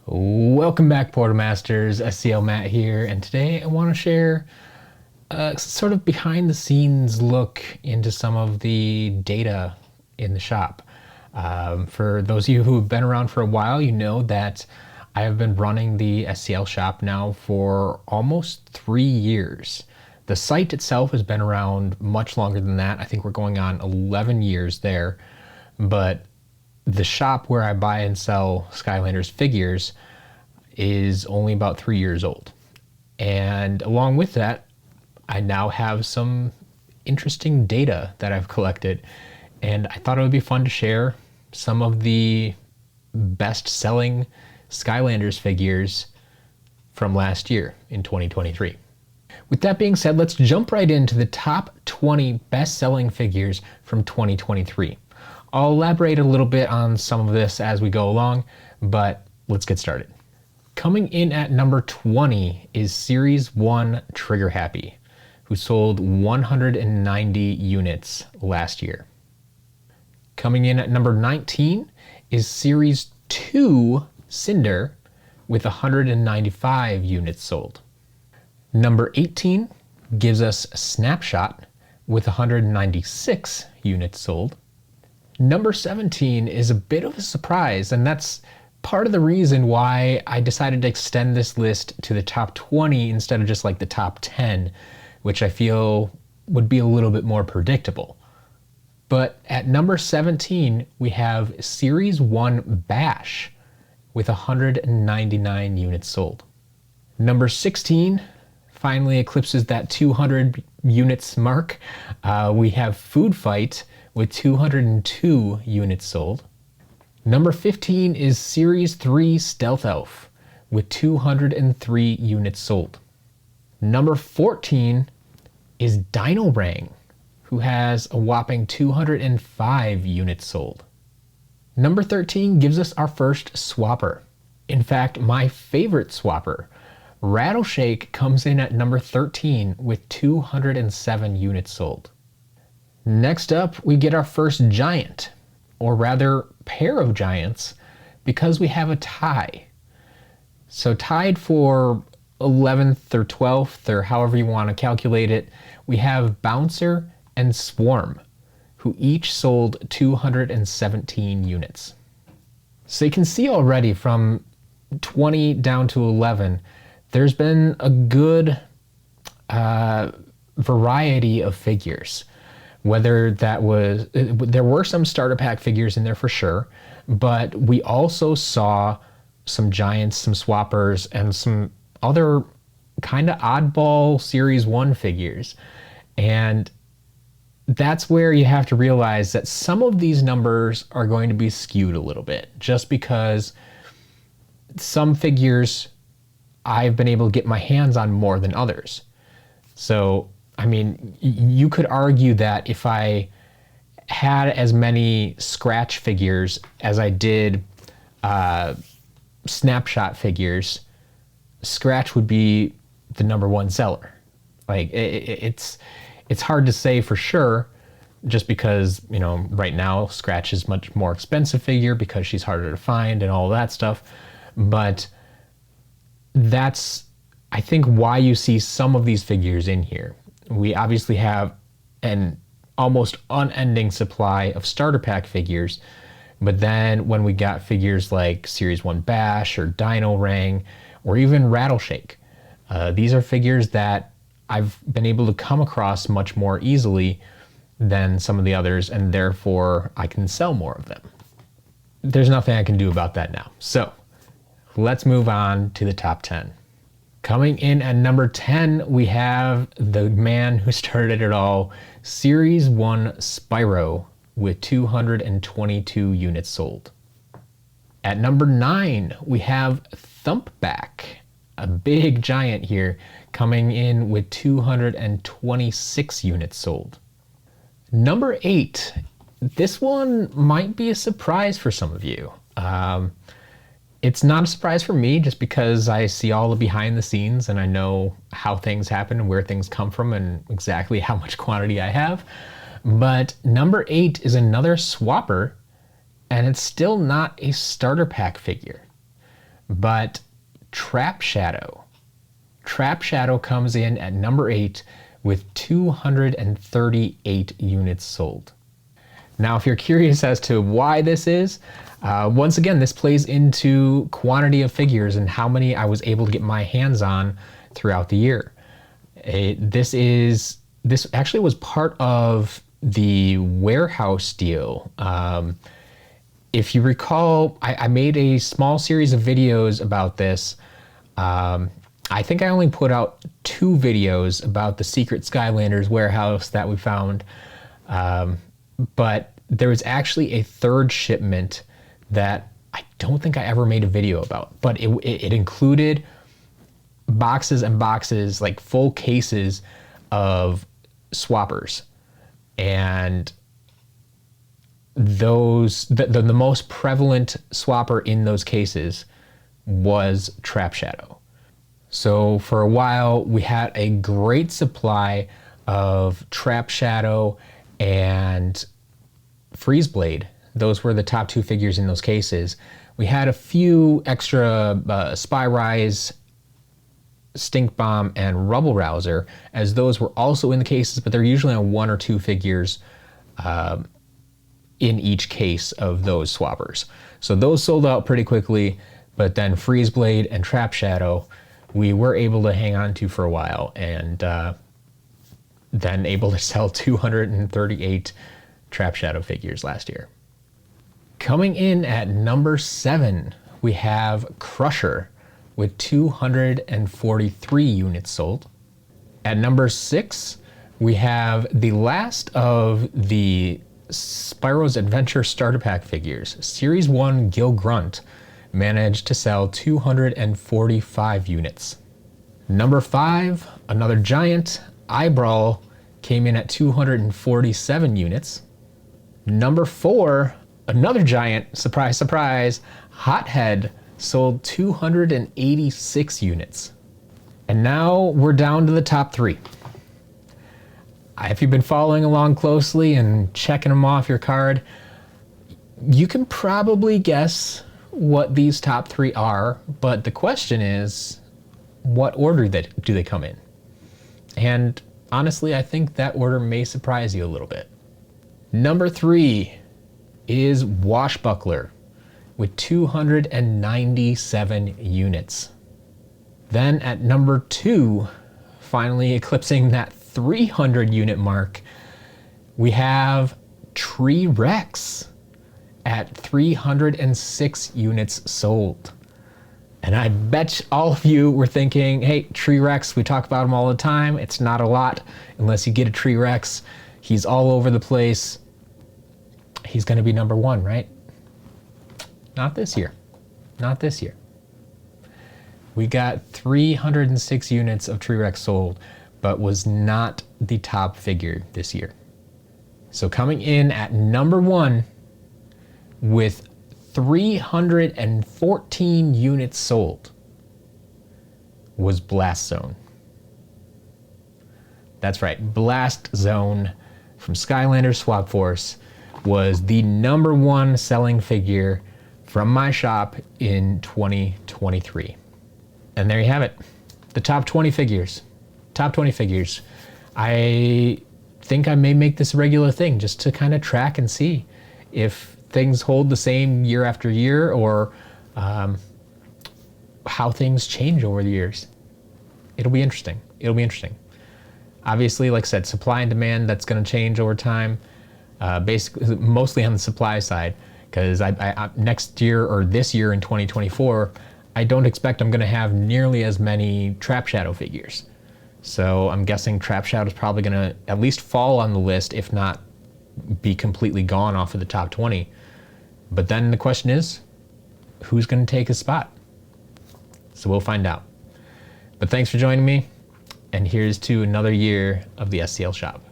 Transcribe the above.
Welcome back, Portal Masters. SCL Matt here, and today I want to share a sort of behind the scenes look into some of the data in the shop. For those of you who have been around for a while, you know that I have been running the SCL shop now for almost 3 years. The site itself has been around much longer than that. I think we're going on 11 years there, but the shop where I buy and sell Skylanders figures is only about 3 years old. And along with that, I now have some interesting data that I've collected. And I thought it would be fun to share some of the best selling Skylanders figures from last year in 2023. With that being said, let's jump right into the top 20 best selling figures from 2023. I'll elaborate a little bit on some of this as we go along, but let's get started. Coming in at number 20 is Series 1 Trigger Happy, who sold 190 units last year. Coming in at number 19 is Series 2 Cinder with 195 units sold. Number 18 gives us Snapshot with 196 units sold. Number 17 is a bit of a surprise, and that's part of the reason why I decided to extend this list to the top 20 instead of just like the top 10, which I feel would be a little bit more predictable. But at number 17, we have Series 1 Bash with 199 units sold. Number 16 finally eclipses that 200 units mark. We have Food Fight with 202 units sold. Number 15 is Series 3 Stealth Elf with 203 units sold. Number 14 is Dino Rang, who has a whopping 205 units sold. Number 13 gives us our first swapper. In fact, my favorite swapper. Rattleshake comes in at number 13 with 207 units sold. Next up, we get our first giant, or rather pair of giants, because we have a tie. So tied for 11th or 12th, or however you want to calculate it, we have Bouncer and Swarm, who each sold 217 units. So you can see already from 20 down to 11, there's been a good variety of figures. Whether that was, there were some starter pack figures in there for sure, but we also saw some giants, some swappers, and some other kind of oddball Series 1 figures. And that's where you have to realize that some of these numbers are going to be skewed a little bit, just because some figures I've been able to get my hands on more than others. So I mean, you could argue that if I had as many scratch figures as I did snapshot figures, scratch would be the number one seller. Like it's hard to say for sure, just because, you know, right now scratch is much more expensive figure because she's harder to find and all that stuff. But that's, I think, why you see some of these figures in here. We obviously have an almost unending supply of starter pack figures, but then when we got figures like Series 1 Bash or Dino Rang or even Rattleshake, these are figures that I've been able to come across much more easily than some of the others, and therefore I can sell more of them. There's nothing I can do about that now. So let's move on to the top 10. Coming in at number 10, we have the man who started it all, Series 1 Spyro with 222 units sold. At number 9, we have Thumpback, a big giant here, coming in with 226 units sold. Number 8, this one might be a surprise for some of you. It's not a surprise for me, just because I see all the behind the scenes and I know how things happen and where things come from and exactly how much quantity I have. But number 8 is another swapper, and it's still not a starter pack figure. But Trap Shadow. Trap Shadow comes in at number 8 with 238 units sold. Now, if you're curious as to why this is, once again, this plays into quantity of figures and how many I was able to get my hands on throughout the year. This actually was part of the warehouse deal. If you recall, I made a small series of videos about this. I think I only put out 2 videos about the secret Skylanders warehouse that we found. But there was actually a third shipment that I don't think I ever made a video about, but it included boxes and boxes, like full cases of swappers. And those, the most prevalent swapper in those cases was Trap Shadow. So for a while, we had a great supply of Trap Shadow and Freeze Blade. Those were the top 2 figures in those cases. We had a few extra Spy Rise, Stink Bomb, and Rubble Rouser, as those were also in the cases, but they're usually on 1 or 2 figures in each case of those swappers. So those sold out pretty quickly, but then Freeze Blade and Trap Shadow, we were able to hang on to for a while, and then able to sell 238 Trap Shadow figures last year. Coming in at number 7, we have Crusher with 243 units sold. At number 6, we have the last of the Spyro's Adventure Starter Pack figures. Series 1 Gil Grunt managed to sell 245 units. Number 5, another giant, Eyebrow, came in at 247 units. Number 4, another giant, surprise, surprise, Hothead, sold 286 units. And now we're down to the top 3. If you've been following along closely and checking them off your card, you can probably guess what these top 3 are, but the question is, what order do they come in? And honestly, I think that order may surprise you a little bit. Number 3 is Washbuckler with 297 units. Then at number 2, finally eclipsing that 300 unit mark, we have Tree Rex at 306 units sold. And I bet all of you were thinking, hey, Tree Rex, we talk about him all the time. It's not a lot unless you get a Tree Rex. He's all over the place. He's gonna be number 1, right? Not this year. Not this year. We got 306 units of Tree Rex sold, but was not the top figure this year. So coming in at number 1 with 314 units sold was Blast Zone. That's right, Blast Zone from Skylanders Swap Force was the number 1 selling figure from my shop in 2023. And there you have it, the top 20 figures. Top 20 figures. I think I may make this a regular thing just to kind of track and see if things hold the same year after year, or how things change over the years. It'll be interesting. It'll be interesting. Obviously, like I said, supply and demand, that's going to change over time. Basically, mostly on the supply side, because I next year, or this year in 2024, I don't expect I'm going to have nearly as many Trap Shadow figures. So I'm guessing Trap Shadow is probably going to at least fall on the list, if not be completely gone off of the top 20. But then the question is, who's going to take his spot? So we'll find out. But thanks for joining me, and here's to another year of the STL Shop.